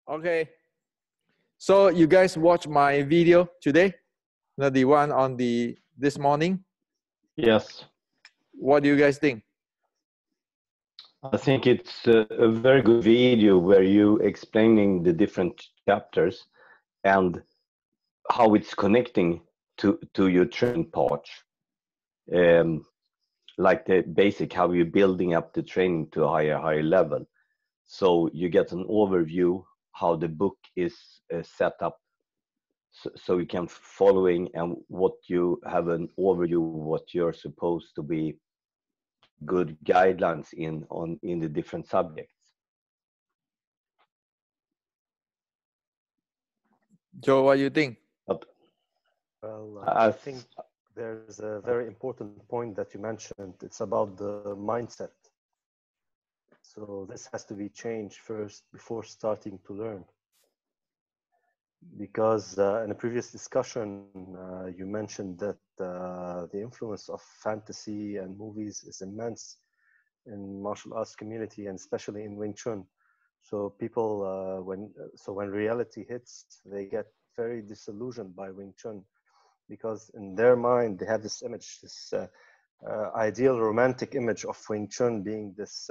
Okay. So you guys watch my video today, the one on this morning. Yes. What do you guys think? I think it's a very good video where you explaining the different chapters and how it's connecting to your training part. Like the basic, how you're building up the training to a higher level. So you get an overview how the book is set up, so you can following and what you have an overview what you're supposed to be good guidelines in the different subjects. Joe, what do you think? Well, I think there's a very important point that you mentioned. It's about the mindset. So this has to be changed first before starting to learn. Because in a previous discussion, you mentioned that the influence of fantasy and movies is immense in martial arts community and especially in Wing Chun. So people, when reality hits, they get very disillusioned by Wing Chun, because in their mind they have this image, this ideal romantic image of Wing Chun being this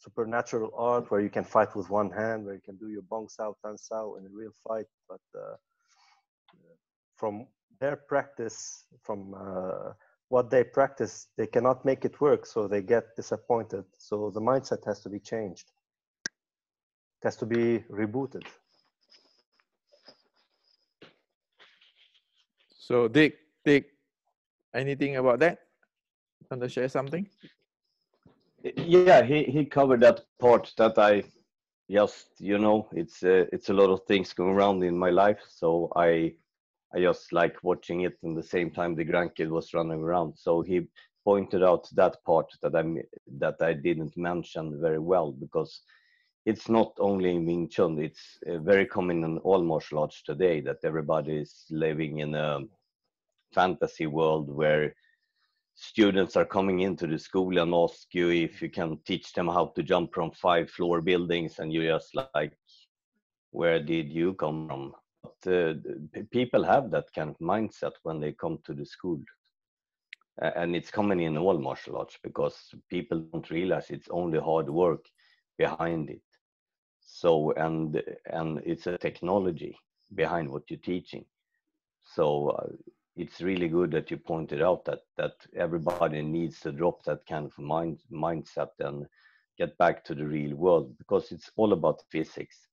supernatural art where you can fight with one hand, where you can do your bong sao, tan sao in a real fight. But from their practice, from what they practice, they cannot make it work, so they get disappointed. So the mindset has to be changed. It has to be rebooted. So Dick, anything about that? Want to share something? Yeah, he covered that part that I just, it's a lot of things going around in my life, so I just like watching it in the same time the grandkid was running around. So he pointed out that part that I didn't mention very well, because it's not only in Wing Chun, it's very common in all martial arts today that everybody is living in a fantasy world where students are coming into the school and ask you if you can teach them how to jump from 5-floor buildings, and you're just like, where did you come from? But people have that kind of mindset when they come to the school, and it's common in all martial arts because people don't realize it's only hard work behind it. So and it's a technology behind what you're teaching. So it's really good that you pointed out that everybody needs to drop that kind of mindset and get back to the real world, because it's all about physics,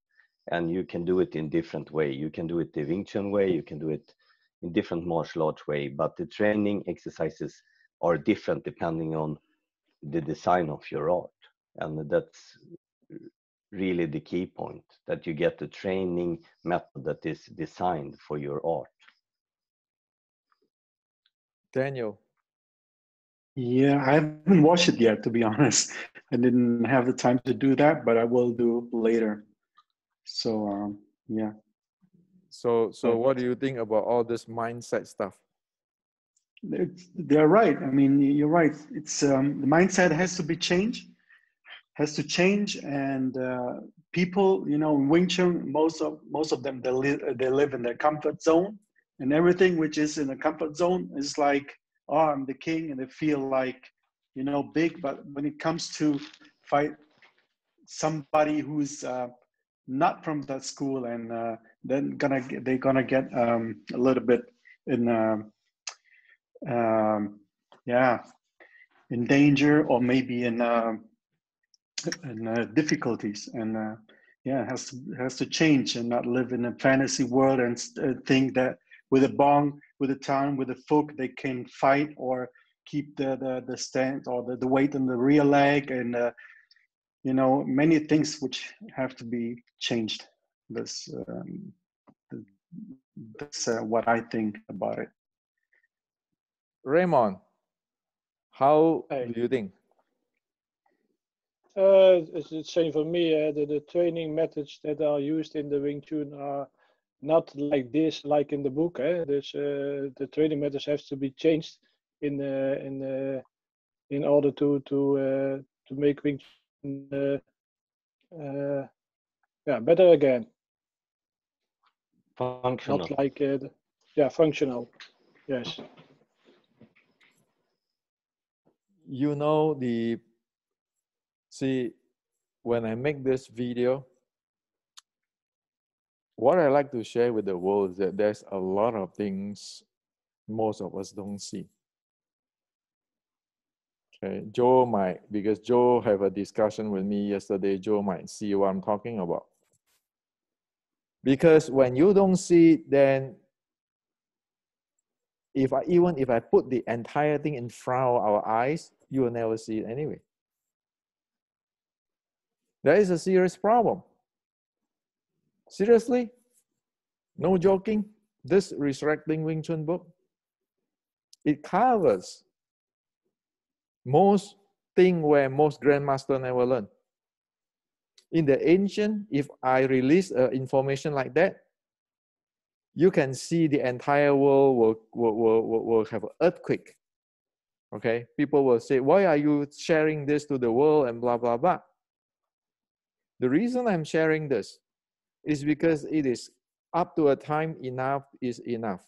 and you can do it in different way. You can do it the Wing Chun way, you can do it in different martial arts way, but the training exercises are different depending on the design of your art. And that's really the key point, that you get the training method that is designed for your art. Daniel. Yeah, I haven't watched it yet, to be honest. I didn't have the time to do that, but I will do later. So yeah. So what do you think about all this mindset stuff? They're right. I mean, you're right. It's the mindset has to be changed, and people, in Wing Chun, most of them they live in their comfort zone, and everything which is in a comfort zone is like, oh, I'm the king, and they feel like, big. But when it comes to fight somebody who's not from that school, and then they're gonna get a little bit in in danger, or maybe in difficulties, and it has to change and not live in a fantasy world and think that with a bong, with a time, with a hook, they can fight or keep the stand or the weight in the rear leg, and many things which have to be changed. That's what I think about it. Raymond, how do you think? It's the same for me. The training methods that are used in the Wing Chun are not like this, like in the book. The training methods have to be changed in order to make Wing Chun better again. Functional. Not like, yeah, functional. Yes. You know, see, when I make this video, what I like to share with the world is that there's a lot of things most of us don't see. Okay, Joe might, because Joe have a discussion with me yesterday, Joe might see what I'm talking about. Because when you don't see, then even if I put the entire thing in front of our eyes, you will never see it anyway. That is a serious problem. Seriously, no joking. This Resurrecting Wing Chun book, it covers most things where most grandmaster never learned. In the ancient, if I release information like that, you can see the entire world will have an earthquake. Okay, people will say, why are you sharing this to the world and blah, blah, blah. The reason I'm sharing this is because it is up to a time enough is enough.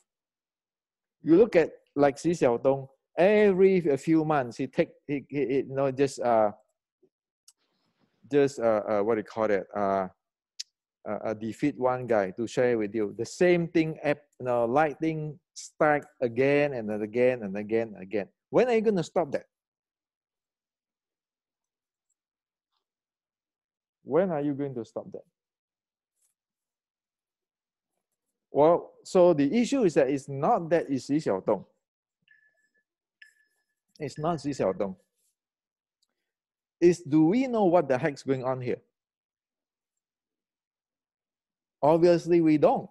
You look at like Xi Xiaodong, every few months he you know, just what do you call it, defeat one guy to share with you. The same thing, you know, lightning strike again and again and again and again. When are you going to stop that? When are you going to stop that? Well, so the issue is that it's not that it's Xi Xiaodong. It's not Xi Xiaodong. It's, do we know what the heck's going on here? Obviously, we don't.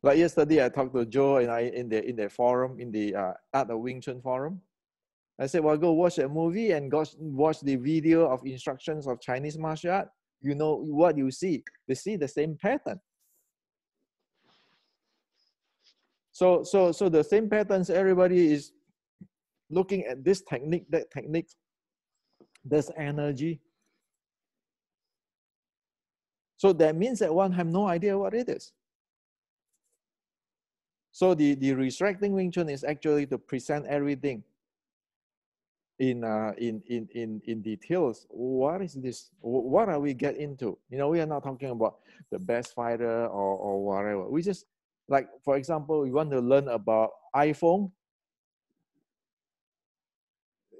Like yesterday, I talked to Joe and I in the forum, in the Art of Wing Chun forum. I said, well, go watch a movie and go watch the video of instructions of Chinese martial art. You know what you see. They see the same pattern. So the same patterns, everybody is looking at this technique, that technique. There's energy. So that means that one have no idea what it is. So the Resurrecting Wing Chun is actually to present everything in details. What is this? What are we get into? You know, we are not talking about the best fighter or whatever. We just, like, for example, we want to learn about iPhone.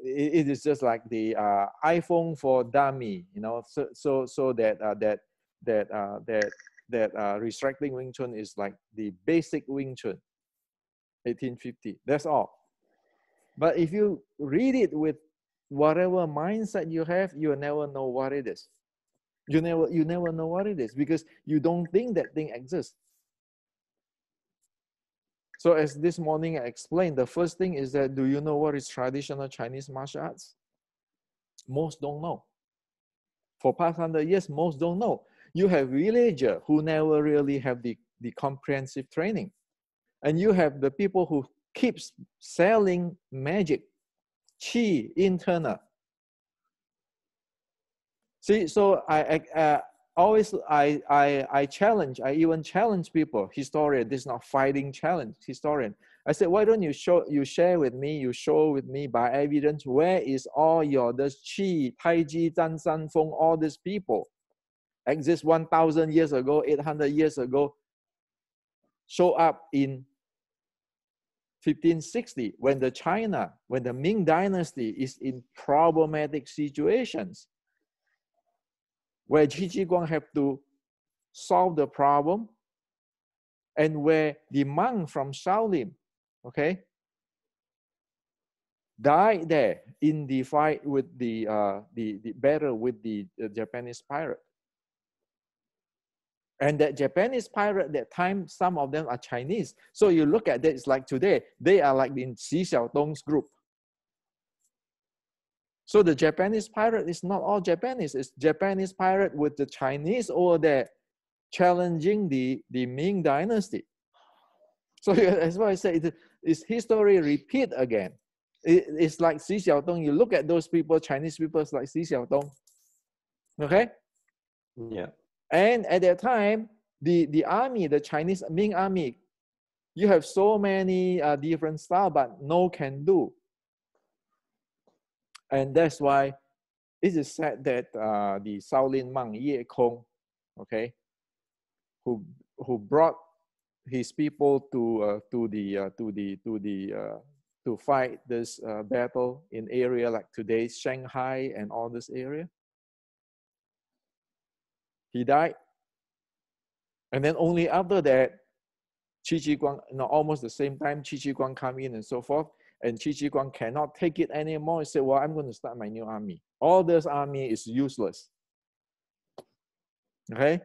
It is just like the iPhone for dummy, you know. So that Resurrecting Wing Chun is like the basic Wing Chun, 1850. That's all. But if you read it with whatever mindset you have, you will never know what it is. You never know what it is because you don't think that thing exists. So as this morning I explained, the first thing is that, do you know what is traditional Chinese martial arts? Most don't know. For past 100 years, most don't know. You have villagers who never really have the comprehensive training. And you have the people who keeps selling magic, qi, internal. See, so I challenge, I even challenge people, historian, this is not fighting challenge, historian. I said, why don't you share with me, you show with me by evidence, where is all your, this Qi, Taiji, Zhan San Feng, all these people exist 1,000 years ago, 800 years ago, show up in 1560, when the Ming Dynasty is in problematic situations, where Qi Jiguang have to solve the problem, and where the monk from Shaolin, okay, died there in the fight with the battle with the Japanese pirate. And that Japanese pirate at that time, some of them are Chinese. So you look at that, it's like today, they are like in Xi Xiaodong's group. So the Japanese pirate is not all Japanese. It's Japanese pirate with the Chinese over there challenging the Ming Dynasty. So that's why I say it's history repeat again. It's like Xi Xiaodong. You look at those people, Chinese people, it's like Xi Xiaodong. Okay? Yeah. And at that time, the army, the Chinese Ming army, you have so many different styles, but no can do. And that's why it is said that the Shaolin monk Ye Kong, okay, who brought his people to fight this battle in area like today's Shanghai and all this area. He died, and then only after that, Qi Jiguang, almost the same time, Qi Jiguang come in and so forth, and Qi Jiguang cannot take it anymore. He said, well, I'm going to start my new army. All this army is useless. Okay?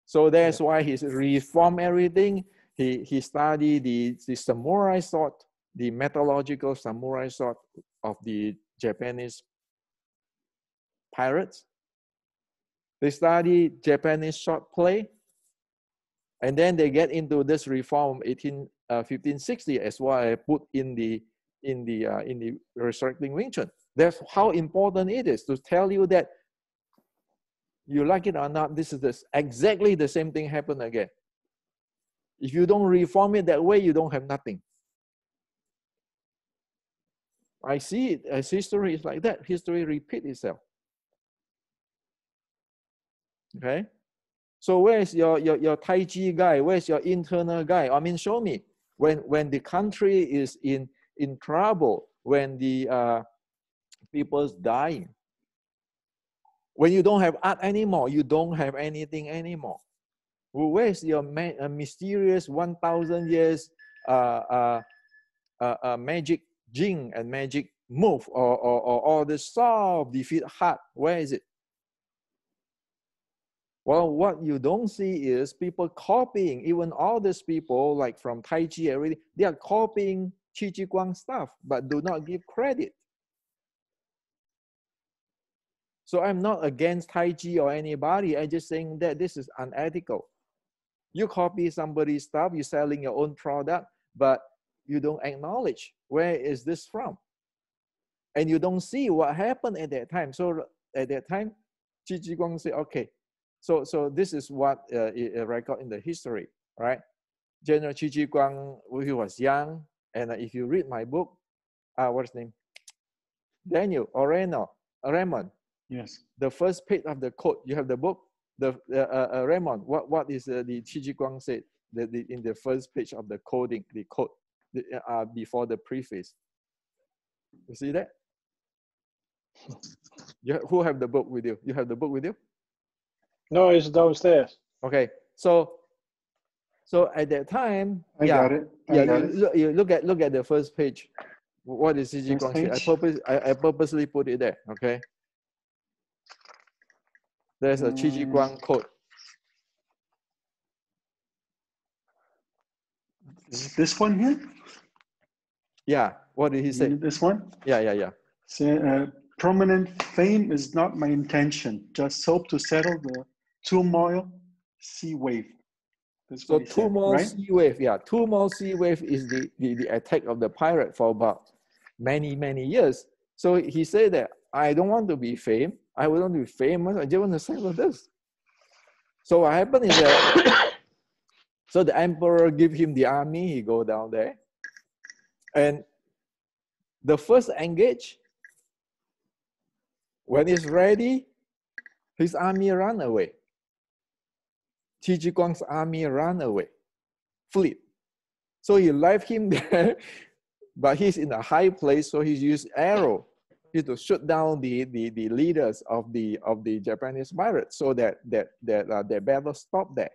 So that's why he reformed everything. He studied the samurai sword, the metallurgical samurai sword of the Japanese pirates. They study Japanese short play, and then they get into this reform 1560 as well. I put in the Resurrecting Wing Chun. That's how important it is to tell you that you like it or not. This is exactly the same thing happen again. If you don't reform it that way, you don't have nothing. I see it as history is like that. History repeats itself. Okay, so where's your Tai Chi guy? Where's your internal guy? I mean, show me when the country is in trouble, when the people's dying, when you don't have art anymore, you don't have anything anymore. Well, where's your mysterious 1,000 years magic jing and magic move or the saw of defeat heart? Where is it? Well, what you don't see is people copying, even all these people like from Tai Chi, everything, they are copying Qi Jiguang stuff, but do not give credit. So I'm not against Tai Chi or anybody. I'm just saying that this is unethical. You copy somebody's stuff, you're selling your own product, but you don't acknowledge where is this from. And you don't see what happened at that time. So at that time, Qi Jiguang said, okay, so this is what is recorded in the history, right? General Qi Jiguang, when he was young, and if you read my book, what's his name? Daniel Raymond. Yes. The first page of the code, you have the book, Raymond. What is the Qi Jiguang said in the first page of the coding, the code before the preface. You see that? Who have the book with you? You have the book with you? No, it's downstairs. Okay, so at that time, I got it. You look at the first page. What is Qi Jiguang say? I purposely put it there. Okay, there's a Qi Jiguang code. Is this one here? Yeah. What did he say? This one? Yeah. So, prominent fame is not my intention. Just hope to settle the turmoil sea wave. That's so turmoil sea wave. Yeah, turmoil sea wave is the attack of the pirate for about many years. So he said that I don't want to be famous. I don't want to be famous. I just want to settle this. So what happened is that so the emperor give him the army. He go down there, and the first engage, when it's ready, his army run away. Qi Jiguang's army ran away, fled. So he left him there, but he's in a high place, so he used arrow to shoot down the leaders of the Japanese pirates, so that battle stopped there.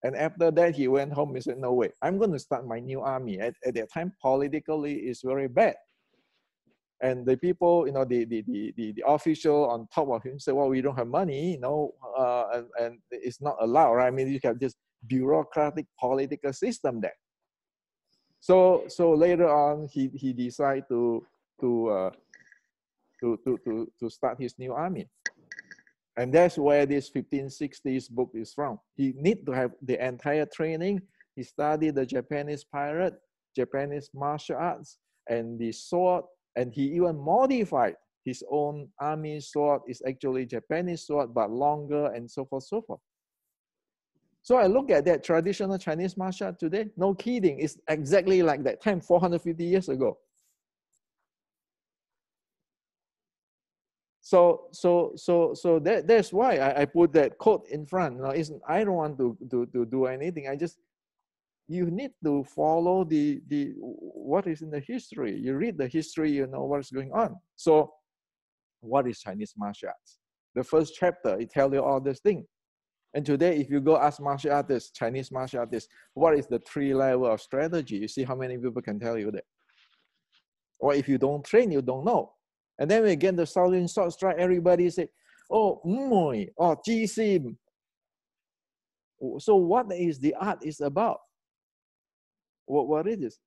And after that, he went home. He said, "No way, I'm going to start my new army." At that time, politically, it's very bad. And the people, the official on top of him said, "Well, we don't have money, and it's not allowed, right? I mean, you have this bureaucratic political system there." So later on, he decided to start his new army, and that's where this 1560s book is from. He need to have the entire training. He studied the Japanese pirate, Japanese martial arts, and the sword. And he even modified his own army sword. Is actually Japanese sword, but longer and so forth, so forth. So I look at that traditional Chinese martial art today, no kidding, it's exactly like that time 450 years ago. So that's why I put that quote in front. Now, I don't want to do anything. You need to follow the what is in the history. You read the history, you know what's going on. So what is Chinese martial arts? The first chapter, it tells you all this thing. And today, if you go ask martial artists, Chinese martial artists, what is the 3 level of strategy? You see how many people can tell you that. Or if you don't train, you don't know. And then we get the Shaolin sword strike, everybody say, oh, Mui, or Jisim. So what is the art is about? What it is?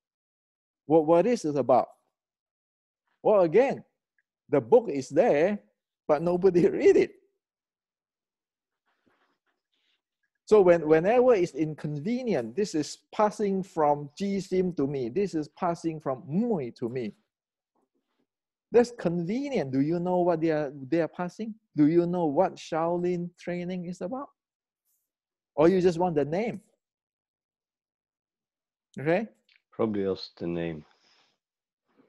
What is it about? Well, again, the book is there, but nobody read it. So whenever it's inconvenient, this is passing from Jisim to me. This is passing from Mui to me. That's convenient. Do you know what they are passing? Do you know what Shaolin training is about? Or you just want the name? Okay. Probably just the name.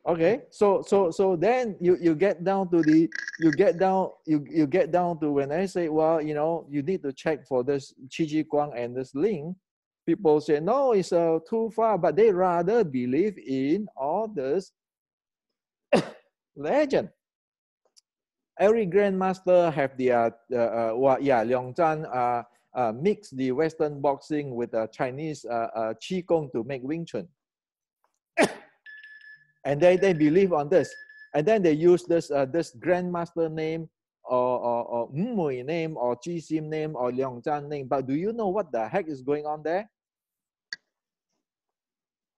Okay. So then you get down to you get down to when I say, well, you know, you need to check for this Qi Jiguang and this link. People say no, it's too far, but they rather believe in all this legend. Every grandmaster have their Liang Zhan mix the Western boxing with Chinese Qi Gong to make Wing Chun. And they believe on this. And then they use this grandmaster name or Mui name or Jisim name or Liang Zhan name. But do you know what the heck is going on there?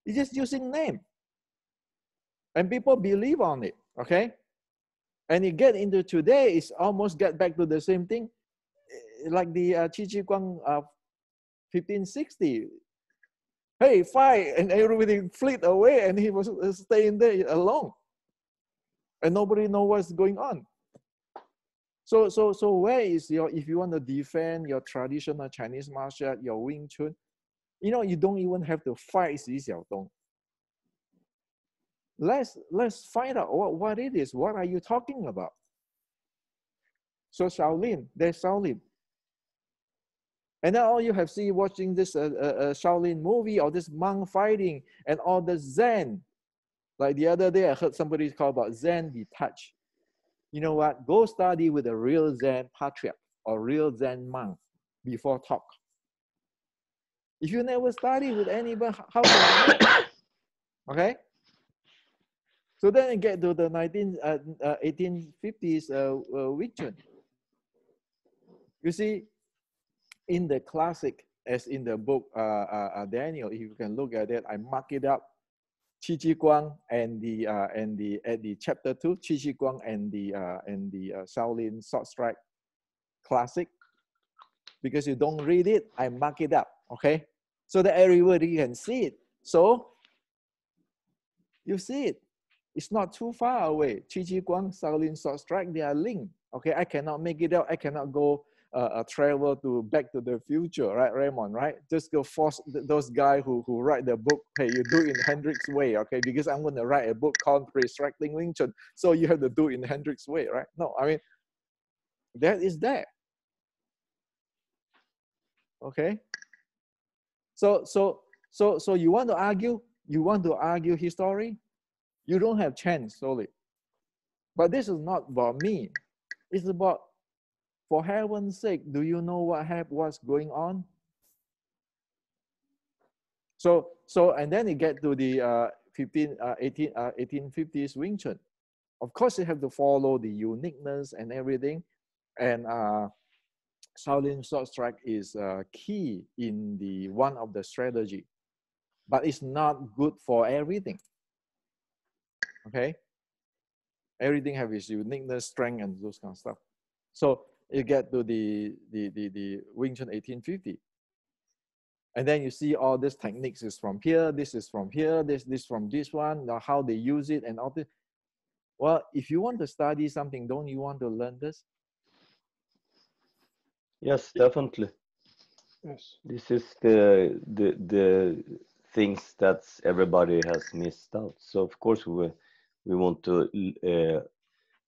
It's just using name. And people believe on it, okay? And you get into today, it's almost get back to the same thing. Like the Qi Jiguang 1560. Hey, fight! And everybody fled away and he was staying there alone. And nobody knows what's going on. So where is your, if you want to defend your traditional Chinese martial art, your Wing Chun, you know, you don't even have to fight Xi Xiaodong. Let's find out what it is. What are you talking about? So Shaolin, there's Shaolin. And then all you have seen watching this Shaolin movie or this monk fighting and all the Zen. Like the other day, I heard somebody call about Zen detached. You know what? Go study with a real Zen patriarch or real Zen monk before talk. If you never study with anybody, how can you know? Okay? So then you get to the 1850s Wing Chun. You see, in the classic, as in the book Daniel, if you can look at it, I mark it up. Qi Jiguang and the chapter 2, Qi Jiguang and the Shaolin sword strike classic. Because you don't read it, I mark it up. Okay, so that everybody can see it. So you see it. It's not too far away. Qi Jiguang, Shaolin sword strike, they are linked. Okay, I cannot make it out. I cannot go travel to Back to the Future, right, Raymond, right? Just go force those guys who write the book, hey, you do it in Hendrik's way, okay? Because I'm going to write a book called Resurrecting Wing Chun, so you have to do it in Hendrik's way, right? No, I mean, that is there. Okay? So you want to argue? You want to argue history? You don't have chance, solely. But this is not about me. It's about, for heaven's sake, do you know what's going on? So and then you get to the 1850s Wing Chun. Of course, you have to follow the uniqueness and everything. And Shaolin sword strike is key in the one of the strategy, but it's not good for everything. Okay, everything have its uniqueness, strength, and those kind of stuff. So you get to the Wing Chun 1850. And then you see all these techniques is from here, this is from here, this from this one, how they use it and all this. Well, if you want to study something, don't you want to learn this? Yes, definitely. Yes. This is the things that everybody has missed out. So of course we want to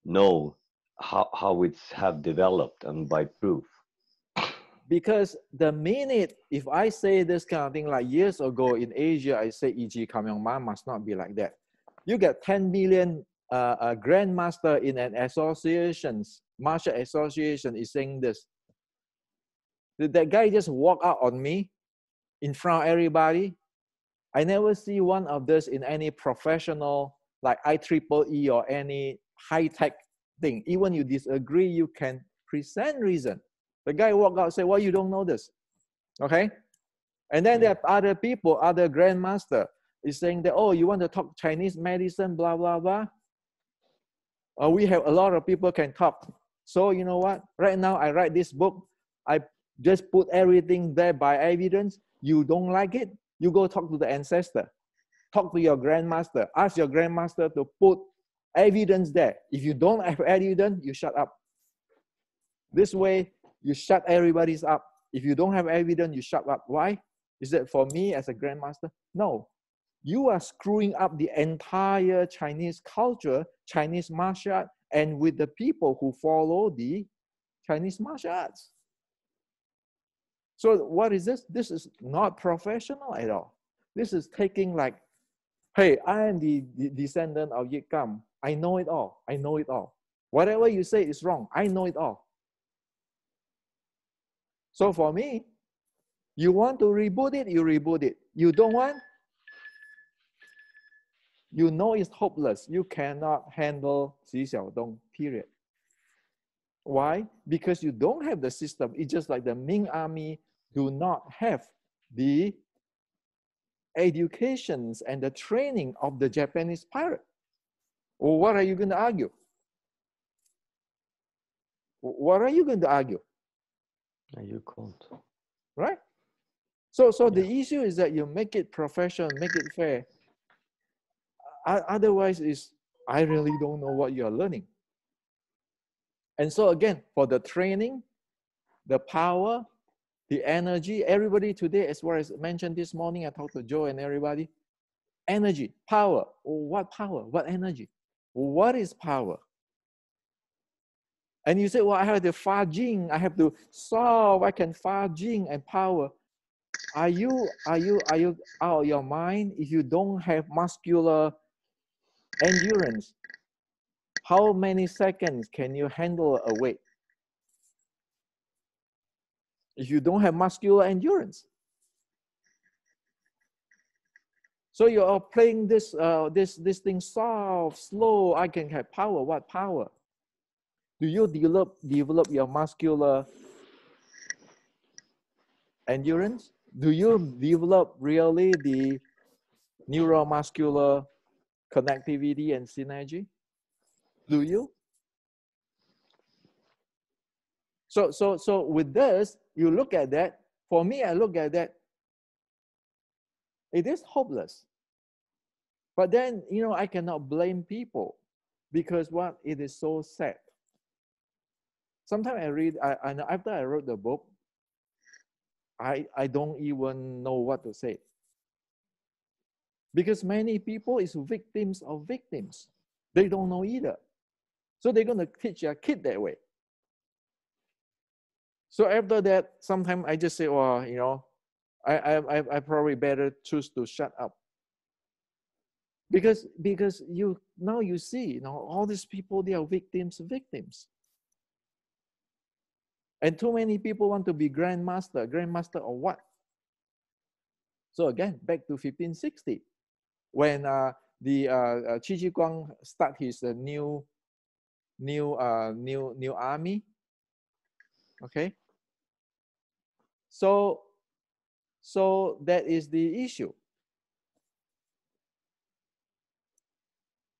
know how it's have developed and by proof. Because the minute, if I say this kind of thing, like years ago in Asia, I say E.G. Kamyongma must not be like that. You get 10 million grandmaster in an association, martial association is saying this. That guy just walk out on me in front of everybody. I never see one of this in any professional like IEEE or any high-tech thing. Even you disagree, you can present reason. The guy walk out and say, well, you don't know this. Okay? And then there are other people, other grandmaster is saying that, oh, you want to talk Chinese medicine, blah, blah, blah. We have a lot of people can talk. So you know what? Right now, I write this book. I just put everything there by evidence. You don't like it? You go talk to the ancestor. Talk to your grandmaster. Ask your grandmaster to put evidence there. If you don't have evidence, you shut up. This way, you shut everybody's up. If you don't have evidence, you shut up. Why? Is that for me as a grandmaster? No. You are screwing up the entire Chinese culture, Chinese martial art, and with the people who follow the Chinese martial arts. So what is this? This is not professional at all. This is taking like, hey, I am the descendant of Yit Kam. I know it all. I know it all. Whatever you say is wrong. I know it all. So for me, you want to reboot it, you reboot it. You don't want, you know it's hopeless. You cannot handle Xi Xiaodong, period. Why? Because you don't have the system. It's just like the Ming army do not have the educations and the training of the Japanese pirate. Well, what are you going to argue? What are you going to argue? You can't. Right? So the issue is that you make it professional, make it fair. Otherwise, I really don't know what you're learning. And so again, for the training, the power, the energy, everybody today, as well as mentioned this morning, I talked to Joe and everybody, energy, power. What power? What energy? What is power? And you say, well, I have to Fa Jing, I have to solve, I can Fa Jing and power. Are you out of your mind if you don't have muscular endurance? How many seconds can you handle a weight? If you don't have muscular endurance. So you are playing this this thing soft, slow, I can have power. What power? Do you develop your muscular endurance? Do you develop really the neuromuscular connectivity and synergy? Do you? So with this, you look at that. For me, I look at that. It is hopeless. But then, you know, I cannot blame people because what? It is so sad. Sometimes I read, after I wrote the book, I don't even know what to say. Because many people is victims of victims. They don't know either. So they're going to teach their kid that way. So after that, sometimes I just say, well, you know, I probably better choose to shut up. Because now you see, you know, all these people, they are victims. And too many people want to be grandmaster of what? So again, back to 1560, when the Qi Jiguang start his new army. Okay. So that is the issue.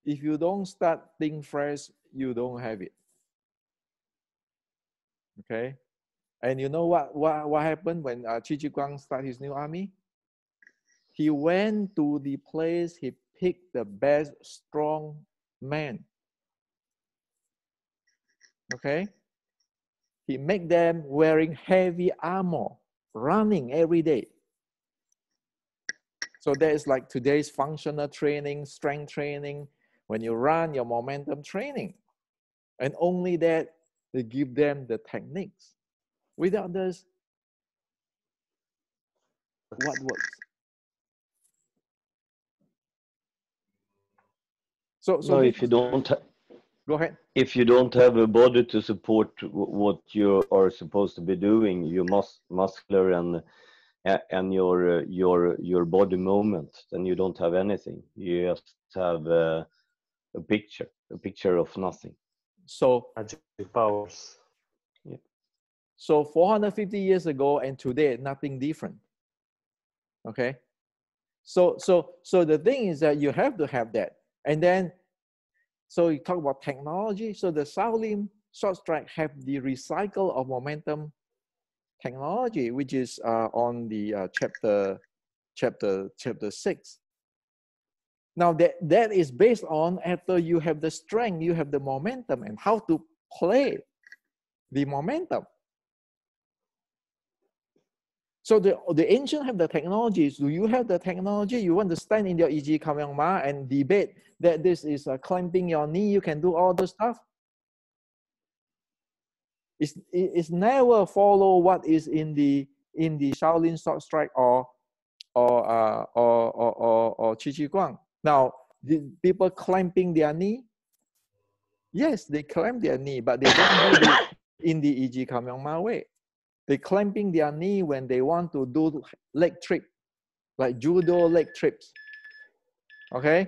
If you don't start think fresh, you don't have it. Okay. And you know what happened when Qi Jiguang started his new army? He went to the place, he picked the best strong men. Okay? He made them wearing heavy armor. running every day. So that is like today's functional training, strength training. When you run, your momentum training. And only that, they give them the techniques. Without this, what works? So No, if you don't, go ahead. if you don't have a body to support what you are supposed to be doing, you muscular and your body movement, then you don't have anything. You just have a picture of nothing. So Magic powers. Yeah. So 450 years ago and today, nothing different. Okay. So the thing is that you have to have that. And then, so you talk about technology. So the Shaolin short strike have the recycle of momentum technology, which is on the chapter 6. Now that is based on after you have the strength, you have the momentum, and how to play the momentum. So the ancient have the technologies. Do you have the technology? You want to stand in your Qi Jiguang and debate that this is clamping your knee, you can do all the stuff? It's never follow what is in the Shaolin short strike or Qi Jiguang. Now, the people clamping their knee, yes, they clamp their knee, but they don't do it in the Qi Jiguang way. They clamping their knee when they want to do leg trick, like judo leg trips. Okay,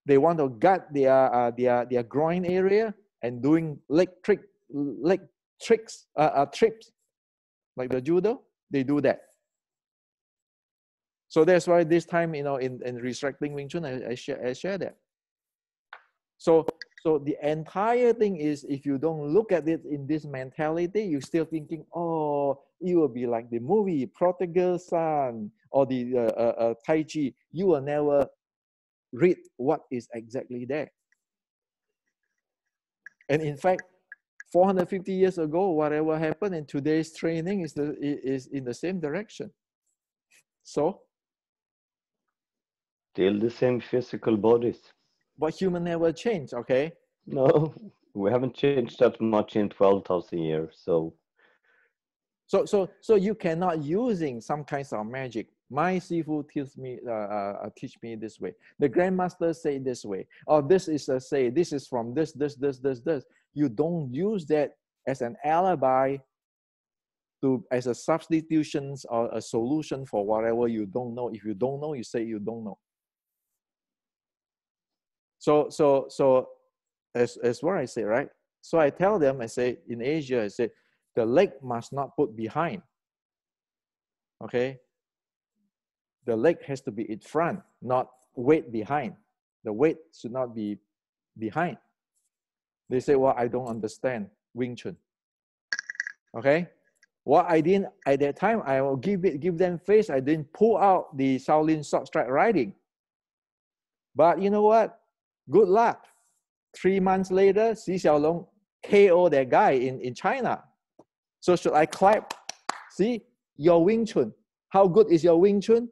they want to gut their groin area and doing leg tricks, trips, like the judo. They do that. So that's why this time, you know, in Resurrecting Wing Chun, I share that. So the entire thing is, if you don't look at it in this mentality, you're still thinking, oh, it will be like the movie Prodigal Son or the Tai Chi. You will never read what is exactly there. And in fact, 450 years ago, whatever happened in today's training is in the same direction. So Still the same physical bodies. but human never change, okay? No, we haven't changed that much in 12,000 years. So you cannot using some kinds of magic. My Sifu teach me this way. The grandmaster say this way. Or this is a say. This is from this. You don't use that as an alibi as a substitution or a solution for whatever you don't know. If you don't know, you say you don't know. So as what I say, right? So I tell them, I say, in Asia, I say, the leg must not put behind. Okay? The leg has to be in front, not weight behind. The weight should not be behind. They say, well, I don't understand Wing Chun. Okay? What I didn't, at that time, I will give them face. I didn't pull out the Shaolin short strike riding. But you know what? Good luck. 3 months later, Xi Xiaolong KO that guy in China. So should I clap? See, your Wing Chun. How good is your Wing Chun?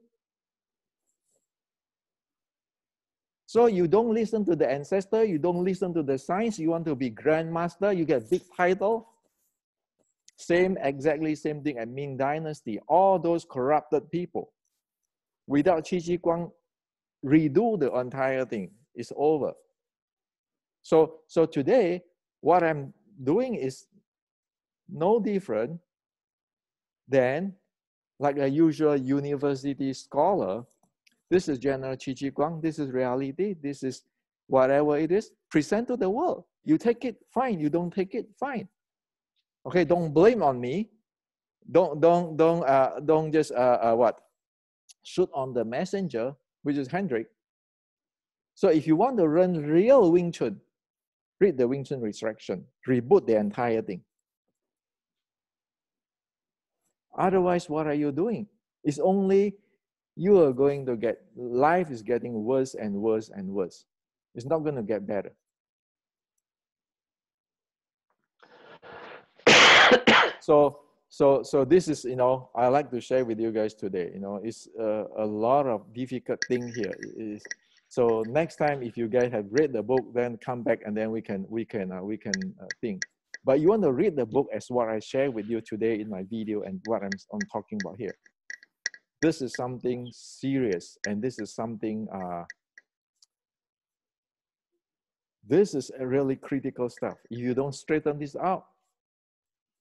So you don't listen to the ancestor, you don't listen to the science, you want to be grandmaster, you get big title. Exactly same thing at Ming Dynasty. All those corrupted people. Without Qi Jiguang, redo the entire thing. It's over. So today, what I'm doing is no different than like a usual university scholar. This is general Qi Jiguang. This is reality. This is whatever it is. Present to the world. You take it, fine. You don't take it, fine. Okay, don't blame on me. Don't just shoot on the messenger, which is Hendrik. So if you want to learn real Wing Chun, read the Wing Chun Resurrection. Reboot the entire thing. Otherwise, what are you doing? It's only you are going to get, life is getting worse and worse and worse. It's not going to get better. So so this is, you know, I like to share with you guys today. You know, it's a lot of difficult thing here. So next time, if you guys have read the book, then come back and then we can think. But you want to read the book as what I share with you today in my video and what I'm talking about here. This is something serious, and this is something. This is a really critical stuff. If you don't straighten this out,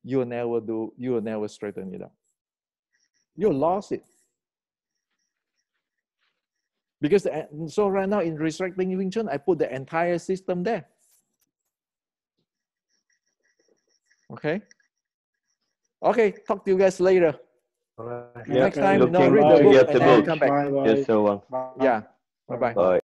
you will never straighten it out. You lost it. Because so right now in Resurrecting Wing Chun, I put the entire system there. Okay. Okay. Talk to you guys later. All right. Yeah, Next time, looking read the to book get and the then book. come back. Bye. Yes, so Yeah. Bye bye. bye.